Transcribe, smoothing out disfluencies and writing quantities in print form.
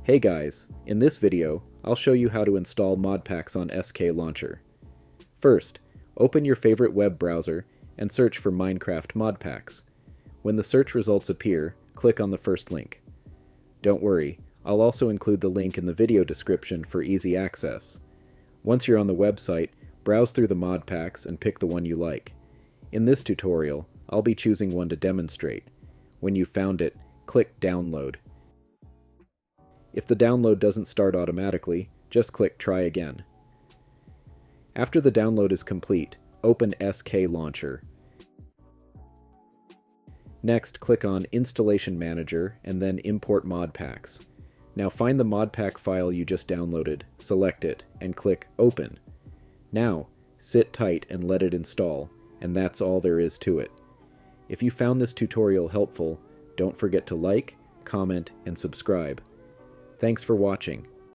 Hey guys, in this video, I'll show you how to install Modpacks on SKlauncher. First, open your favorite web browser and search for Minecraft Modpacks. When the search results appear, click on the first link. Don't worry, I'll also include the link in the video description for easy access. Once you're on the website, browse through the Modpacks and pick the one you like. In this tutorial, I'll be choosing one to demonstrate. When you've found it, click Download. If the download doesn't start automatically, just click Try Again. After the download is complete, open SKlauncher. Next, click on Installation Manager and then Import Modpacks. Now find the Modpack file you just downloaded, select it, and click Open. Now, sit tight and let it install, and that's all there is to it. If you found this tutorial helpful, don't forget to like, comment, and subscribe. Thanks for watching.